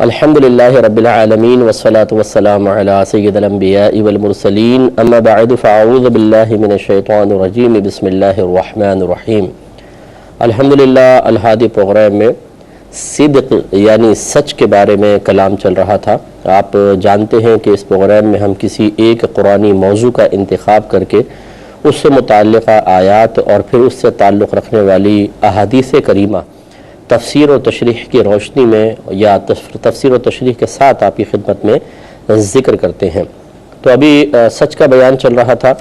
الحمدللہ رب العالمین والصلاة والسلام علی سید الانبیاء والمرسلین اما بعد فاعوذ باللہ من الشیطان الرجیم بسم اللہ الرحمن الرحیم۔ الحمدللہ الہادی پروگرام میں صدق یعنی سچ کے بارے میں کلام چل رہا تھا۔ آپ جانتے ہیں کہ اس پروگرام میں ہم کسی ایک قرآنی موضوع کا انتخاب کر کے اس سے متعلقہ آیات اور پھر اس سے تعلق رکھنے والی احادیث کریمہ تفسیر و تشریح کی روشنی میں یا تفسیر و تشریح کے ساتھ آپ کی خدمت میں ذکر کرتے ہیں۔ تو ابھی سچ کا بیان چل رہا تھا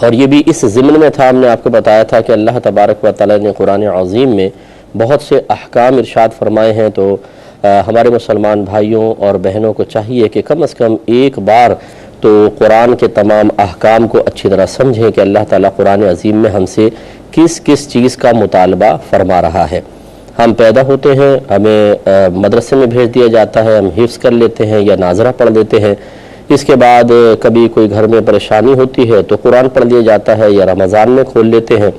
اور یہ بھی اس ضمن میں تھا، ہم نے آپ کو بتایا تھا کہ اللہ تبارک و تعالی نے قرآن عظیم میں بہت سے احکام ارشاد فرمائے ہیں، تو ہمارے مسلمان بھائیوں اور بہنوں کو چاہیے کہ کم از کم ایک بار تو قرآن کے تمام احکام کو اچھی طرح سمجھیں کہ اللہ تعالیٰ قرآن عظیم میں ہم سے کس کس چیز کا مطالبہ فرما رہا ہے۔ ہم پیدا ہوتے ہیں، ہمیں مدرسے میں بھیج دیا جاتا ہے، ہم حفظ کر لیتے ہیں یا ناظرہ پڑھ لیتے ہیں، اس کے بعد کبھی کوئی گھر میں پریشانی ہوتی ہے تو قرآن پڑھ لیا جاتا ہے یا رمضان میں کھول لیتے ہیں،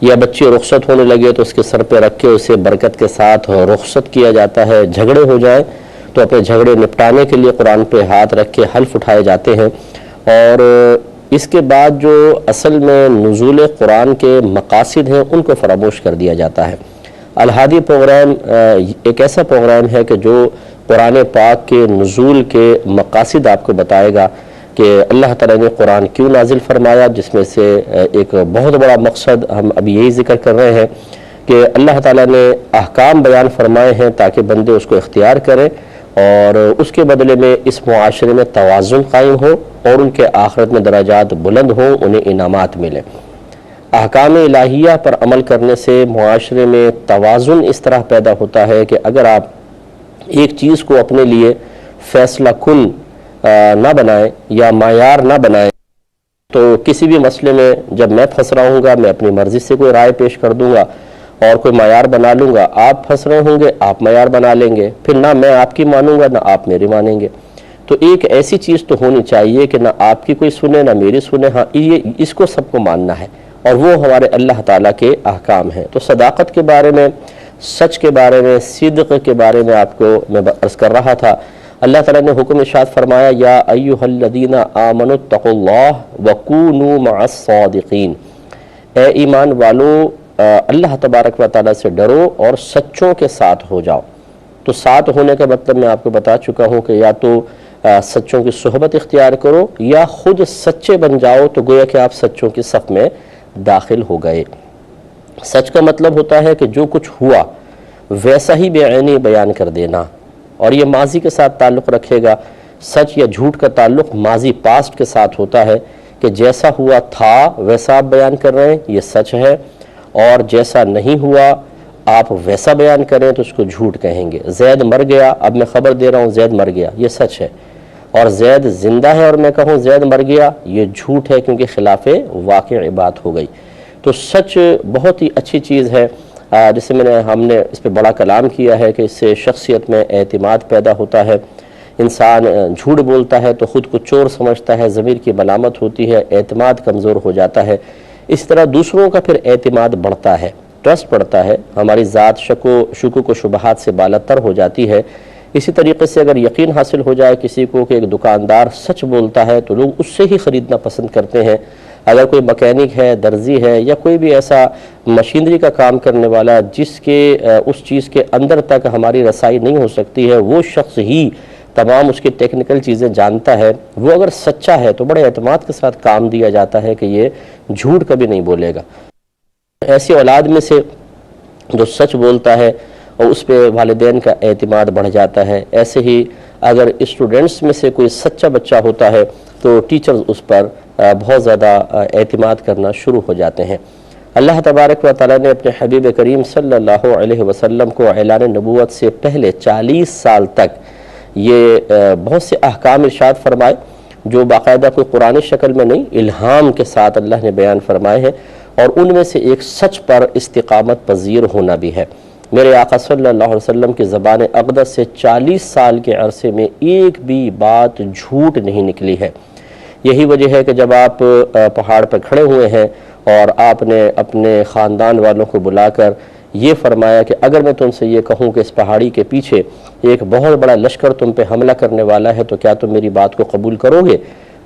یا بچے رخصت ہونے لگے تو اس کے سر پہ رکھ کے اسے برکت کے ساتھ رخصت کیا جاتا ہے، جھگڑے ہو جائیں تو اپنے جھگڑے نپٹانے کے لیے قرآن پہ ہاتھ رکھ کے حلف اٹھائے جاتے ہیں، اور اس کے بعد جو اصل میں نزول قرآن کے مقاصد ہیں ان کو فراموش کر دیا جاتا ہے۔ الہادی پروگرام ایک ایسا پروگرام ہے کہ جو قرآن پاک کے نزول کے مقاصد آپ کو بتائے گا کہ اللہ تعالیٰ نے قرآن کیوں نازل فرمایا، جس میں سے ایک بہت بڑا مقصد ہم ابھی یہی ذکر کر رہے ہیں کہ اللہ تعالیٰ نے احکام بیان فرمائے ہیں تاکہ بندے اس کو اختیار کریں اور اس کے بدلے میں اس معاشرے میں توازن قائم ہو اور ان کے آخرت میں درجات بلند ہوں، انہیں انعامات ملیں۔ احکام الہیہ پر عمل کرنے سے معاشرے میں توازن اس طرح پیدا ہوتا ہے کہ اگر آپ ایک چیز کو اپنے لیے فیصلہ کن نہ بنائیں یا معیار نہ بنائیں تو کسی بھی مسئلے میں جب میں پھنس رہا ہوں گا میں اپنی مرضی سے کوئی رائے پیش کر دوں گا اور کوئی معیار بنا لوں گا، آپ پھنس رہے ہوں گے آپ معیار بنا لیں گے، پھر نہ میں آپ کی مانوں گا نہ آپ میری مانیں گے۔ تو ایک ایسی چیز تو ہونی چاہیے کہ نہ آپ کی کوئی سنے نہ میری سنے، ہاں اس کو سب کو ماننا ہے، اور وہ ہمارے اللہ تعالیٰ کے احکام ہیں۔ تو صداقت کے بارے میں، سچ کے بارے میں، صدق کے بارے میں آپ کو میں عرض کر رہا تھا۔ اللہ تعالیٰ نے حکم ارشاد فرمایا یا ایھا الذین آمنوا اتقوا اللہ وکونوا مع الصادقین، اے ایمان والو اللہ تبارک و تعالیٰ سے ڈرو اور سچوں کے ساتھ ہو جاؤ۔ تو ساتھ ہونے کا مطلب میں آپ کو بتا چکا ہوں کہ یا تو سچوں کی صحبت اختیار کرو یا خود سچے بن جاؤ، تو گویا کہ آپ سچوں کی صف میں داخل ہو گئے۔ سچ کا مطلب ہوتا ہے کہ جو کچھ ہوا ویسا ہی بے عینی بیان کر دینا، اور یہ ماضی کے ساتھ تعلق رکھے گا۔ سچ یا جھوٹ کا تعلق ماضی پاسٹ کے ساتھ ہوتا ہے کہ جیسا ہوا تھا ویسا آپ بیان کر رہے ہیں، یہ سچ ہے، اور جیسا نہیں ہوا آپ ویسا بیان کریں تو اس کو جھوٹ کہیں گے۔ زید مر گیا، اب میں خبر دے رہا ہوں زید مر گیا، یہ سچ ہے، اور زید زندہ ہے اور میں کہوں زید مر گیا، یہ جھوٹ ہے کیونکہ خلاف واقع بات ہو گئی۔ تو سچ بہت ہی اچھی چیز ہے، جسے ہم نے اس پہ بڑا کلام کیا ہے کہ اس سے شخصیت میں اعتماد پیدا ہوتا ہے۔ انسان جھوٹ بولتا ہے تو خود کو چور سمجھتا ہے، ضمیر کی ملامت ہوتی ہے، اعتماد کمزور ہو جاتا ہے۔ اس طرح دوسروں کا پھر اعتماد بڑھتا ہے، ٹرسٹ بڑھتا ہے، ہماری ذات شکوک و شبہات سے بالاتر ہو جاتی ہے۔ اسی طریقے سے اگر یقین حاصل ہو جائے کسی کو کہ ایک دکاندار سچ بولتا ہے تو لوگ اس سے ہی خریدنا پسند کرتے ہیں۔ اگر کوئی مکینک ہے، درزی ہے، یا کوئی بھی ایسا مشینری کا کام کرنے والا جس کے اس چیز کے اندر تک ہماری رسائی نہیں ہو سکتی ہے، وہ شخص ہی تمام اس کی ٹیکنیکل چیزیں جانتا ہے، وہ اگر سچا ہے تو بڑے اعتماد کے ساتھ کام دیا جاتا ہے کہ یہ جھوٹ کبھی نہیں بولے گا۔ ایسی اولاد میں سے جو سچ بولتا ہے اور اس پہ والدین کا اعتماد بڑھ جاتا ہے، ایسے ہی اگر اسٹوڈنٹس میں سے کوئی سچا بچہ ہوتا ہے تو ٹیچرز اس پر بہت زیادہ اعتماد کرنا شروع ہو جاتے ہیں۔ اللہ تبارک و تعالیٰ نے اپنے حبیب کریم صلی اللہ علیہ وسلم کو اعلان نبوت سے پہلے 40 سال تک یہ بہت سے احکام ارشاد فرمائے جو باقاعدہ کوئی قرآن شکل میں نہیں، الہام کے ساتھ اللہ نے بیان فرمائے ہیں، اور ان میں سے ایک سچ پر استقامت پذیر ہونا بھی ہے۔ میرے آقا صلی اللہ علیہ وسلم کی زبان اقدس سے 40 سال کے عرصے میں ایک بھی بات جھوٹ نہیں نکلی ہے۔ یہی وجہ ہے کہ جب آپ پہاڑ پر کھڑے ہوئے ہیں اور آپ نے اپنے خاندان والوں کو بلا کر یہ فرمایا کہ اگر میں تم سے یہ کہوں کہ اس پہاڑی کے پیچھے ایک بہت بڑا لشکر تم پہ حملہ کرنے والا ہے تو کیا تم میری بات کو قبول کرو گے؟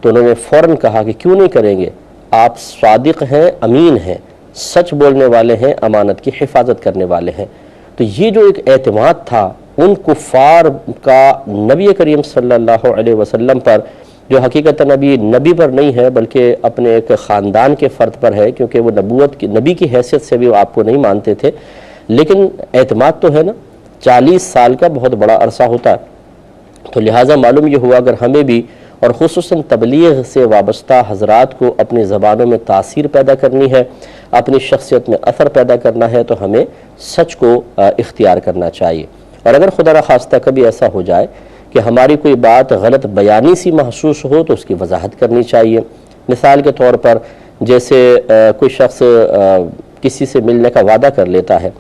تو انہوں نے فوراً کہا کہ کیوں نہیں کریں گے، آپ صادق ہیں، امین ہیں، سچ بولنے والے ہیں، امانت کی حفاظت کرنے والے ہیں۔ تو یہ جو ایک اعتماد تھا ان کفار کا نبی کریم صلی اللہ علیہ وسلم پر، جو حقیقتاً ابھی نبی پر نہیں ہے بلکہ اپنے ایک خاندان کے فرد پر ہے، کیونکہ وہ نبی کی حیثیت سے بھی وہ آپ کو نہیں مانتے تھے، لیکن اعتماد تو ہے نا، 40 سال کا بہت بڑا عرصہ ہوتا ہے۔ تو لہٰذا معلوم یہ ہوا اگر ہمیں بھی اور خصوصاً تبلیغ سے وابستہ حضرات کو اپنی زبانوں میں تاثیر پیدا کرنی ہے، اپنی شخصیت میں اثر پیدا کرنا ہے، تو ہمیں سچ کو اختیار کرنا چاہیے۔ اور اگر خدا نخواستہ کبھی ایسا ہو جائے کہ ہماری کوئی بات غلط بیانی سی محسوس ہو تو اس کی وضاحت کرنی چاہیے۔ مثال کے طور پر جیسے کوئی شخص کسی سے ملنے کا وعدہ کر لیتا ہے،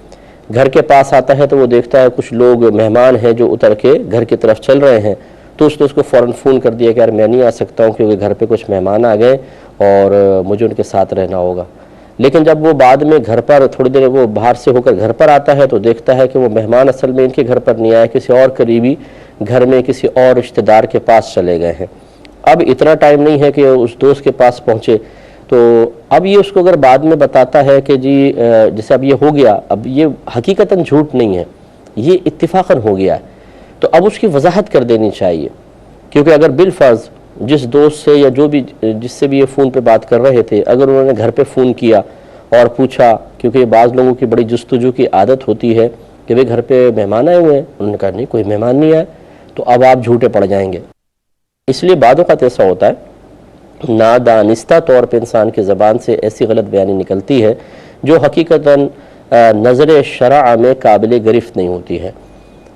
گھر کے پاس آتا ہے تو وہ دیکھتا ہے کچھ لوگ مہمان ہیں جو اتر کے گھر کی طرف چل رہے ہیں، تو اس نے اس کو فوراً فون کر دیا کہ یار میں نہیں آ سکتا ہوں کیونکہ گھر پہ کچھ مہمان آ گئے اور مجھے ان کے ساتھ رہنا ہوگا۔ لیکن جب وہ بعد میں گھر پر تھوڑی دیر وہ باہر سے ہو کر گھر پر آتا ہے تو دیکھتا ہے کہ وہ مہمان اصل میں ان کے گھر پر نہیں آئے، کسی اور قریبی گھر میں کسی اور رشتہ دار کے پاس چلے گئے ہیں۔ اب اتنا ٹائم نہیں ہے کہ اس دوست کے پاس پہنچے، تو اب یہ اس کو اگر بعد میں بتاتا ہے کہ جی جیسے اب یہ ہو گیا، اب یہ حقیقتاً جھوٹ نہیں ہے، یہ اتفاقاً ہو گیا ہے، تو اب اس کی وضاحت کر دینی چاہیے۔ کیونکہ اگر بالفرض جس دوست سے یا جو بھی جس سے بھی یہ فون پہ بات کر رہے تھے، اگر انہوں نے گھر پہ فون کیا اور پوچھا، کیونکہ یہ بعض لوگوں کی بڑی جستجو کی عادت ہوتی ہے کہ وہ گھر پہ مہمان آئے ہوئے ہیں، انہوں نے کہا نہیں کوئی مہمان نہیں آئے، تو اب آپ جھوٹے پڑ جائیں گے۔ اس لیے بعض اوقات ایسا ہوتا ہے نادانستہ طور پہ انسان کی زبان سے ایسی غلط بیانی نکلتی ہے جو حقیقتاً نظر شرع میں قابل گرفت نہیں ہوتی ہے۔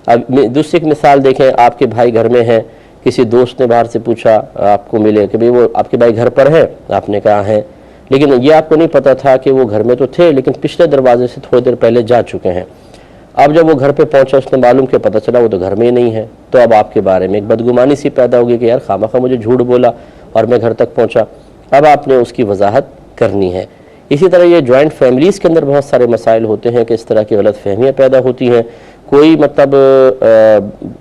اب دوسری ایک مثال دیکھیں، آپ کے بھائی گھر میں ہیں، کسی دوست نے باہر سے پوچھا آپ کو ملے کہ وہ آپ کے بھائی گھر پر ہیں، آپ نے کہا ہیں، لیکن یہ آپ کو نہیں پتا تھا کہ وہ گھر میں تو تھے لیکن پچھلے دروازے سے تھوڑی دیر پہلے جا چکے ہیں۔ اب جب وہ گھر پہ پہنچا اس نے معلوم کہ پتہ چلا وہ تو گھر میں ہی نہیں ہے، تو اب آپ کے بارے میں ایک بدگمانی سی پیدا ہوگی کہ یار خامخواہ مجھے جھوٹ بولا اور میں گھر تک پہنچا۔ اب آپ نے اس کی وضاحت کرنی ہے۔ اسی طرح یہ جوائنٹ فیملیز کے اندر بہت سارے مسائل ہوتے ہیں کہ اس طرح کی غلط فہمیاں پیدا ہوتی ہیں۔ کوئی مطلب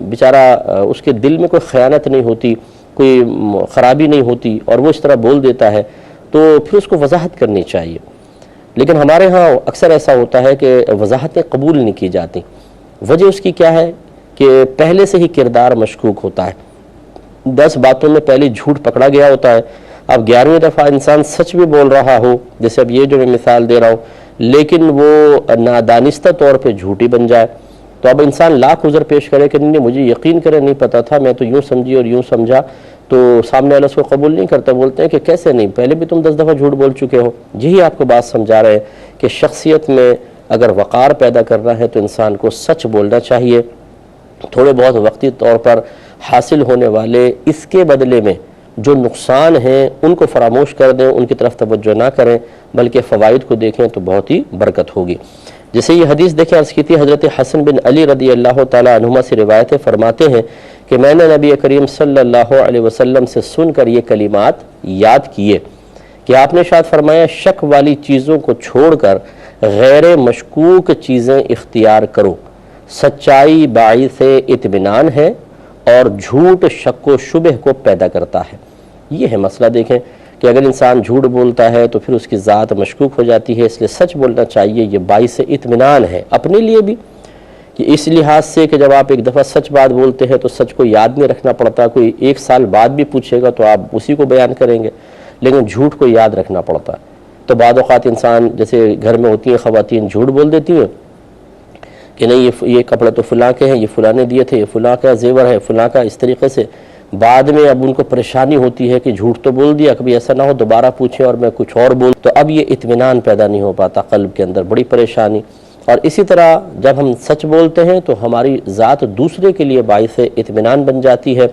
بیچارہ اس کے دل میں کوئی خیانت نہیں ہوتی، کوئی خرابی نہیں ہوتی اور وہ اس طرح بول دیتا ہے، تو پھر اس کو وضاحت کرنی چاہیے۔ لیکن ہمارے ہاں اکثر ایسا ہوتا ہے کہ وضاحتیں قبول نہیں کی جاتی۔ وجہ اس کی کیا ہے کہ پہلے سے ہی کردار مشکوک ہوتا ہے، 10 باتوں میں پہلے جھوٹ پکڑا گیا ہوتا ہے۔ اب 11ویں دفعہ انسان سچ بھی بول رہا ہو، جیسے اب یہ جو میں مثال دے رہا ہوں، لیکن وہ نادانستہ طور پہ جھوٹی بن جائے، تو اب انسان لاکھ عذر پیش کرے کہ نہیں مجھے یقین کرے نہیں پتا تھا، میں تو یوں سمجھی اور یوں سمجھا، تو سامنے والا اس کو قبول نہیں کرتا، بولتے ہیں کہ کیسے نہیں، پہلے بھی تم 10 دفعہ جھوٹ بول چکے ہو۔ یہی آپ کو بات سمجھا رہے ہیں کہ شخصیت میں اگر وقار پیدا کرنا ہے تو انسان کو سچ بولنا چاہیے۔ تھوڑے بہت وقتی طور پر حاصل ہونے والے اس کے بدلے میں جو نقصان ہیں ان کو فراموش کر دیں، ان کی طرف توجہ نہ کریں، بلکہ فوائد کو دیکھیں تو بہت ہی برکت ہوگی۔ جیسے یہ حدیث دیکھیں، عرض کی تھی حضرت حسن بن علی رضی اللہ تعالیٰ عنہما سے روایتیں فرماتے ہیں کہ میں نے نبی کریم صلی اللہ علیہ وسلم سے سن کر یہ کلمات یاد کیے کہ آپ نے ارشاد فرمایا شک والی چیزوں کو چھوڑ کر غیر مشکوک چیزیں اختیار کرو، سچائی باعث اطمینان ہے اور جھوٹ شک و شبہ کو پیدا کرتا ہے۔ یہ ہے مسئلہ۔ دیکھیں کہ اگر انسان جھوٹ بولتا ہے تو پھر اس کی ذات مشکوک ہو جاتی ہے، اس لیے سچ بولنا چاہیے۔ یہ باعث اطمینان ہے اپنے لیے بھی، کہ اس لحاظ سے کہ جب آپ ایک دفعہ سچ بات بولتے ہیں تو سچ کو یاد نہیں رکھنا پڑتا، کوئی 1 سال بعد بھی پوچھے گا تو آپ اسی کو بیان کریں گے، لیکن جھوٹ کو یاد رکھنا پڑتا ہے۔ تو بعض اوقات انسان جیسے گھر میں ہوتی ہیں خواتین جھوٹ بول دیتی ہیں کہ نہیں یہ کپڑے تو فلاں کے ہیں، یہ فلاں نے دیے تھے، یہ فلاں کا زیور ہے، فلاں کا، اس طریقے سے بعد میں اب ان کو پریشانی ہوتی ہے کہ جھوٹ تو بول دیا، کبھی ایسا نہ ہو دوبارہ پوچھیں اور میں کچھ اور بول، تو اب یہ اطمینان پیدا نہیں ہو پاتا قلب کے اندر، بڑی پریشانی۔ اور اسی طرح جب ہم سچ بولتے ہیں تو ہماری ذات دوسرے کے لیے باعث اطمینان بن جاتی ہے،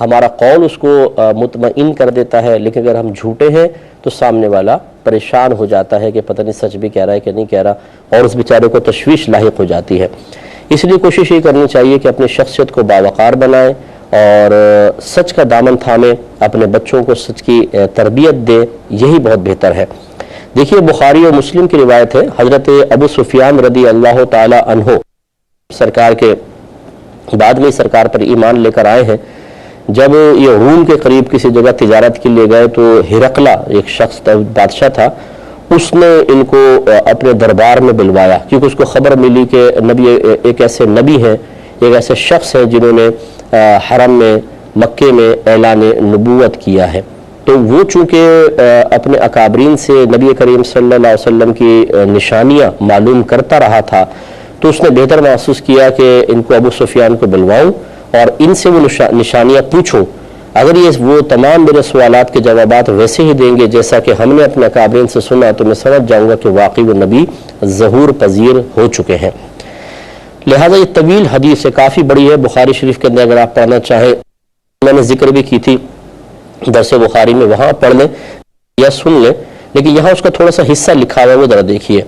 ہمارا قول اس کو مطمئن کر دیتا ہے، لیکن اگر ہم جھوٹے ہیں تو سامنے والا پریشان ہو جاتا ہے کہ پتہ نہیں سچ بھی کہہ رہا ہے کہ نہیں کہہ رہا، اور اس بیچارے کو تشویش لاحق ہو جاتی ہے۔ اس لیے کوشش یہ کرنی چاہیے کہ اپنی شخصیت کو باوقار بنائیں اور سچ کا دامن تھامیں، اپنے بچوں کو سچ کی تربیت دیں، یہی بہت بہتر ہے۔ دیکھیے بخاری اور مسلم کی روایت ہے، حضرت ابو سفیان رضی اللہ تعالی عنہ سرکار کے بعد میں سرکار پر ایمان لے کر آئے ہیں۔ جب یہ روم کے قریب کسی جگہ تجارت کے لیے گئے تو ہرقلہ ایک شخص بادشاہ تھا، اس نے ان کو اپنے دربار میں بلوایا، کیونکہ اس کو خبر ملی کہ نبی ایک ایسے نبی ہیں، ایک ایسے شخص ہیں جنہوں نے حرم میں مکے میں اعلان نبوت کیا ہے۔ تو وہ چونکہ اپنے اکابرین سے نبی کریم صلی اللہ علیہ وسلم کی نشانیاں معلوم کرتا رہا تھا، تو اس نے بہتر محسوس کیا کہ ان کو ابو سفیان کو بلواؤں اور ان سے وہ نشانیاں پوچھوں، اگر یہ وہ تمام میرے سوالات کے جوابات ویسے ہی دیں گے جیسا کہ ہم نے اپنے اکابرین سے سنا، تو میں سمجھ جاؤں گا کہ واقعی وہ نبی ظہور پذیر ہو چکے ہیں۔ لہٰذا یہ طویل حدیث ہے، کافی بڑی ہے، بخاری شریف کے اندر اگر آپ پڑھنا چاہیں، میں نے ذکر بھی کی تھی درس بخاری میں، وہاں پڑھ لیں یا سن لیں، لیکن یہاں اس کا تھوڑا سا حصہ لکھا ہوا ہے، وہ ذرا دیکھیے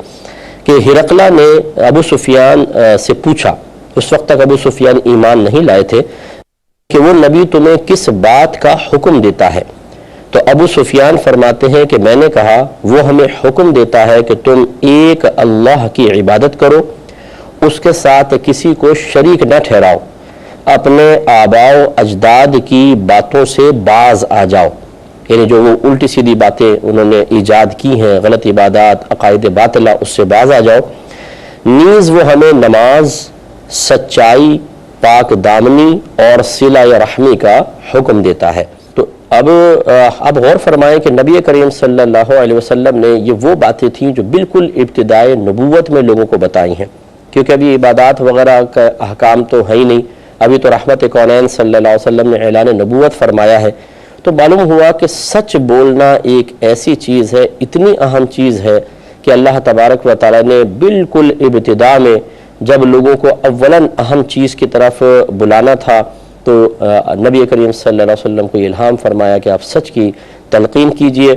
کہ ہرقلہ نے ابو سفیان سے پوچھا، اس وقت تک ابو سفیان ایمان نہیں لائے تھے، کہ وہ نبی تمہیں کس بات کا حکم دیتا ہے؟ تو ابو سفیان فرماتے ہیں کہ میں نے کہا وہ ہمیں حکم دیتا ہے کہ تم ایک اللہ کی عبادت کرو، اس کے ساتھ کسی کو شریک نہ ٹھہراؤ، اپنے آباء و اجداد کی باتوں سے باز آ جاؤ، یعنی جو وہ الٹی سیدھی باتیں انہوں نے ایجاد کی ہیں، غلط عبادات، عقائد باطلہ، اس سے باز آ جاؤ۔ نیز وہ ہمیں نماز، سچائی، پاک دامنی اور صلہ رحمی کا حکم دیتا ہے۔ تو اب غور فرمائیں کہ نبی کریم صلی اللہ علیہ وسلم نے یہ وہ باتیں تھیں جو بالکل ابتدائے نبوت میں لوگوں کو بتائی ہیں، کیونکہ ابھی عبادات وغیرہ کا احکام تو ہے ہی نہیں، ابھی تو رحمت کونین صلی اللہ علیہ وسلم نے اعلان نبوت فرمایا ہے۔ تو معلوم ہوا کہ سچ بولنا ایک ایسی چیز ہے، اتنی اہم چیز ہے کہ اللہ تبارک و تعالی نے بالکل ابتدا میں جب لوگوں کو اولاً اہم چیز کی طرف بلانا تھا تو نبی کریم صلی اللہ علیہ وسلم کو یہ الہام فرمایا کہ آپ سچ کی تلقین کیجئے۔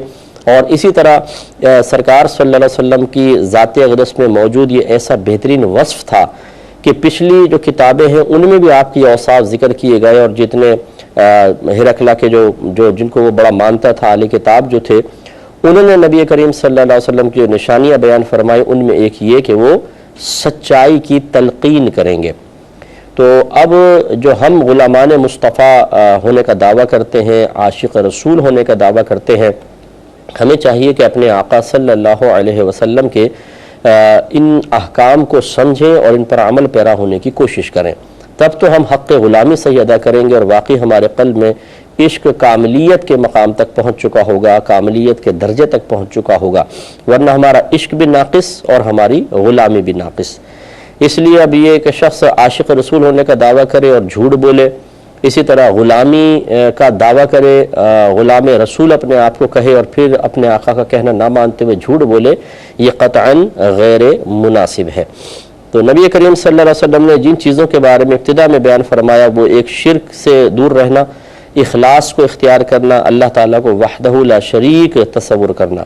اور اسی طرح سرکار صلی اللہ علیہ وسلم کی ذات اقدس میں موجود یہ ایسا بہترین وصف تھا کہ پچھلی جو کتابیں ہیں ان میں بھی آپ کی اوصاف ذکر کیے گئے، اور جتنے ہرقلہ کے جن کو وہ بڑا مانتا تھا اہل کتاب جو تھے، انہوں نے نبی کریم صلی اللہ علیہ وسلم کی جو نشانیاں بیان فرمائی، ان میں ایک یہ کہ وہ سچائی کی تلقین کریں گے۔ تو اب جو ہم غلامان مصطفیٰ ہونے کا دعویٰ کرتے ہیں، عاشق رسول ہونے کا دعویٰ کرتے ہیں، ہمیں چاہیے کہ اپنے آقا صلی اللہ علیہ وسلم کے ان احکام کو سمجھیں اور ان پر عمل پیرا ہونے کی کوشش کریں، تب تو ہم حق غلامی صحیح ادا کریں گے، اور واقعی ہمارے قلب میں عشق کاملیت کے مقام تک پہنچ چکا ہوگا، کاملیت کے درجے تک پہنچ چکا ہوگا، ورنہ ہمارا عشق بھی ناقص اور ہماری غلامی بھی ناقص۔ اس لیے اب یہ کہ شخص عاشق رسول ہونے کا دعویٰ کرے اور جھوٹ بولے، اسی طرح غلامی کا دعویٰ کرے، غلام رسول اپنے آپ کو کہے اور پھر اپنے آقا کا کہنا نہ مانتے ہوئے جھوٹ بولے، یہ قطعاً غیر مناسب ہے۔ تو نبی کریم صلی اللہ علیہ وسلم نے جن چیزوں کے بارے میں ابتدا میں بیان فرمایا، وہ ایک شرک سے دور رہنا، اخلاص کو اختیار کرنا، اللہ تعالیٰ کو وحدہ لا شریک تصور کرنا،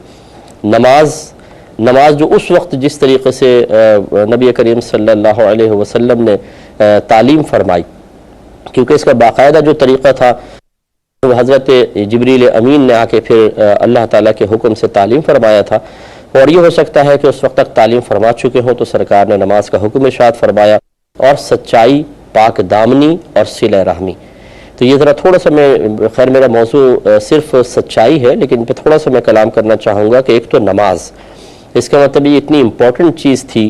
نماز جو اس وقت جس طریقے سے نبی کریم صلی اللہ علیہ وسلم نے تعلیم فرمائی، کیونکہ اس کا باقاعدہ جو طریقہ تھا وہ حضرت جبریل امین نے آ کے پھر اللہ تعالیٰ کے حکم سے تعلیم فرمایا تھا، اور یہ ہو سکتا ہے کہ اس وقت تک تعلیم فرما چکے ہوں تو سرکار نے نماز کا حکم ارشاد فرمایا، اور سچائی، پاک دامنی اور صلہ رحمی۔ تو یہ ذرا تھوڑا سا خیر میرا موضوع صرف سچائی ہے، لیکن پہ تھوڑا سا میں کلام کرنا چاہوں گا کہ ایک تو نماز، اس کا مطلب یہ اتنی امپورٹنٹ چیز تھی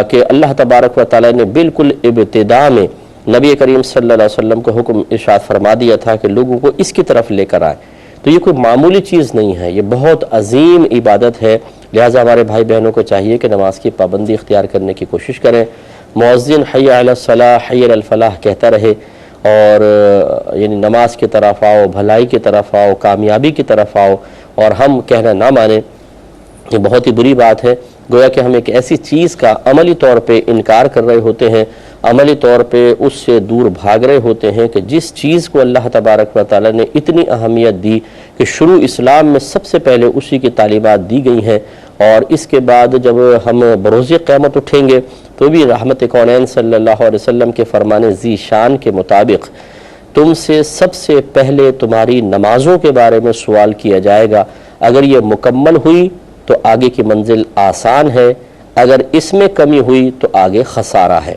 کہ اللہ تبارک و تعالیٰ نے بالکل ابتدا میں نبی کریم صلی اللہ علیہ وسلم کو حکم ارشاد فرما دیا تھا کہ لوگوں کو اس کی طرف لے کر آئے۔ تو یہ کوئی معمولی چیز نہیں ہے، یہ بہت عظیم عبادت ہے، لہٰذا ہمارے بھائی بہنوں کو چاہیے کہ نماز کی پابندی اختیار کرنے کی کوشش کریں، مؤذن حی علی الصلاح حی علی الفلاح کہتا رہے، اور یعنی نماز کی طرف آؤ، بھلائی کی طرف آؤ، کامیابی کی طرف آؤ، اور ہم کہنا نہ مانیں، یہ بہت ہی بری بات ہے۔ گویا کہ ہم ایک ایسی چیز کا عملی طور پہ انکار کر رہے ہوتے ہیں، عملی طور پہ اس سے دور بھاگ رہے ہوتے ہیں کہ جس چیز کو اللہ تبارک و تعالیٰ نے اتنی اہمیت دی کہ شروع اسلام میں سب سے پہلے اسی کی تعلیمات دی گئی ہیں، اور اس کے بعد جب ہم بروز قیامت اٹھیں گے تو بھی رحمت کونین صلی اللہ علیہ وسلم کے فرمان ذی شان کے مطابق تم سے سب سے پہلے تمہاری نمازوں کے بارے میں سوال کیا جائے گا، اگر یہ مکمل ہوئی تو آگے کی منزل آسان ہے، اگر اس میں کمی ہوئی تو آگے خسارہ ہے۔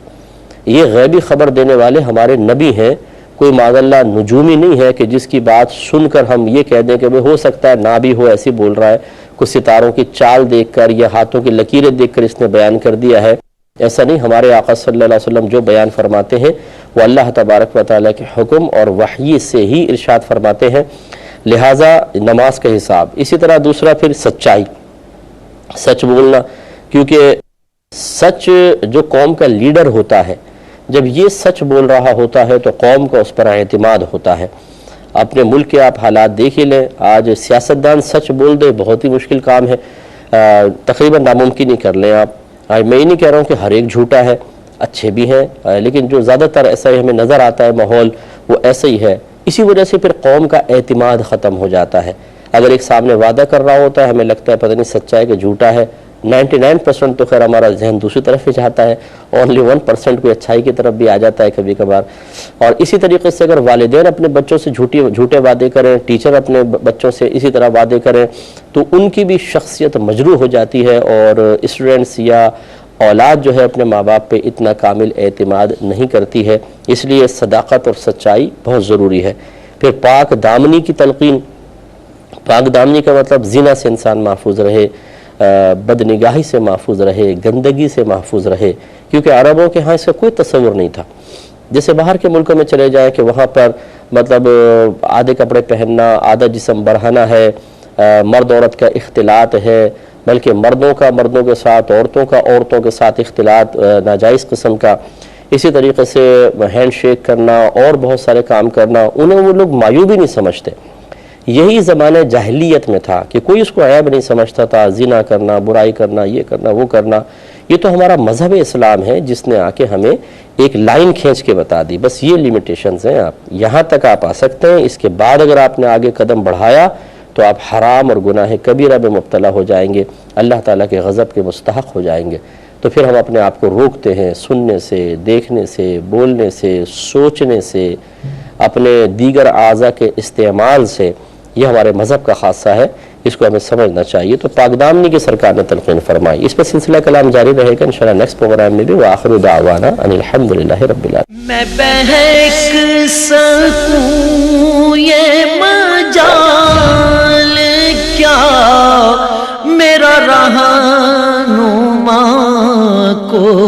یہ غیبی خبر دینے والے ہمارے نبی ہیں، کوئی معاذ اللہ نجومی نہیں ہے کہ جس کی بات سن کر ہم یہ کہہ دیں کہ وہ ہو سکتا ہے نہ بھی ہو، ایسی بول رہا ہے، کچھ ستاروں کی چال دیکھ کر یا ہاتھوں کی لکیریں دیکھ کر اس نے بیان کر دیا ہے۔ ایسا نہیں، ہمارے آقا صلی اللہ علیہ وسلم جو بیان فرماتے ہیں وہ اللہ تبارک و تعالیٰ کے حکم اور وحی سے ہی ارشاد فرماتے ہیں، لہٰذا نماز کا حساب۔ اسی طرح دوسرا پھر سچائی، سچ بولنا، کیونکہ سچ جو قوم کا لیڈر ہوتا ہے، جب یہ سچ بول رہا ہوتا ہے تو قوم کا اس پر اعتماد ہوتا ہے۔ اپنے ملک کے آپ حالات دیکھ ہی لیں، آج سیاستدان سچ بول دے بہت ہی مشکل کام ہے، تقریباً ناممکن ہی کر لیں آپ۔ میں یہ نہیں کہہ رہا ہوں کہ ہر ایک جھوٹا ہے، اچھے بھی ہیں، لیکن جو زیادہ تر ایسا ہی ہمیں نظر آتا ہے ماحول وہ ایسا ہی ہے۔ اسی وجہ سے پھر قوم کا اعتماد ختم ہو جاتا ہے۔ اگر ایک سامنے وعدہ کر رہا ہوتا ہے، ہمیں لگتا ہے پتہ نہیں سچا ہے کہ جھوٹا ہے، 99% تو خیر ہمارا ذہن دوسری طرف ہی جاتا ہے، اونلی 1% کوئی اچھائی کی طرف بھی آ جاتا ہے کبھی کبھار۔ اور اسی طریقے سے اگر والدین اپنے بچوں سے جھوٹے وعدے کریں، ٹیچر اپنے بچوں سے اسی طرح وعدے کریں، تو ان کی بھی شخصیت مجروح ہو جاتی ہے، اور اسٹوڈنٹس یا اولاد جو ہے اپنے ماں باپ پہ اتنا کامل اعتماد نہیں کرتی ہے۔ اس لیے صداقت اور سچائی بہت ضروری ہے۔ پھر پاک دامنی کی تلقین، پاک دامنی کا مطلب زنا سے انسان محفوظ رہے، بدنگاہی سے محفوظ رہے، گندگی سے محفوظ رہے، کیونکہ عربوں کے ہاں اس کا کوئی تصور نہیں تھا۔ جیسے باہر کے ملکوں میں چلے جائیں کہ وہاں پر مطلب آدھے کپڑے پہننا، آدھا جسم بڑھانا ہے، مرد عورت کا اختلاط ہے، بلکہ مردوں کا مردوں کے ساتھ، عورتوں کا عورتوں کے ساتھ اختلاط ناجائز قسم کا، اسی طریقے سے ہینڈ شیک کرنا اور بہت سارے کام کرنا، انہیں وہ لوگ معیوب ہی نہیں سمجھتے۔ یہی زمانہ جاہلیت میں تھا کہ کوئی اس کو عیب نہیں سمجھتا تھا، زنا کرنا، برائی کرنا، یہ کرنا وہ کرنا۔ یہ تو ہمارا مذہب اسلام ہے جس نے آ کے ہمیں ایک لائن کھینچ کے بتا دی، بس یہ لیمیٹیشنز ہیں، آپ یہاں تک آپ آ سکتے ہیں، اس کے بعد اگر آپ نے آگے قدم بڑھایا تو آپ حرام اور گناہ کبیرہ میں مبتلا ہو جائیں گے، اللہ تعالیٰ کے غضب کے مستحق ہو جائیں گے۔ تو پھر ہم اپنے آپ کو روکتے ہیں سننے سے، دیکھنے سے، بولنے سے، سوچنے سے، اپنے دیگر اعضاء کے استعمال سے۔ یہ ہمارے مذہب کا خاصہ ہے، اس کو ہمیں سمجھنا چاہیے۔ تو پاک دامنی کی سرکار نے تلقین فرمائی، اس پر سلسلہ کلام جاری رہے گا انشاءاللہ نیکسٹ پروگرام میں بھی۔ وآخر دعوانا ان الحمدللہ رب العالمین۔ میں بہک سکوں یہ مجال کیا، میرا رہنما کو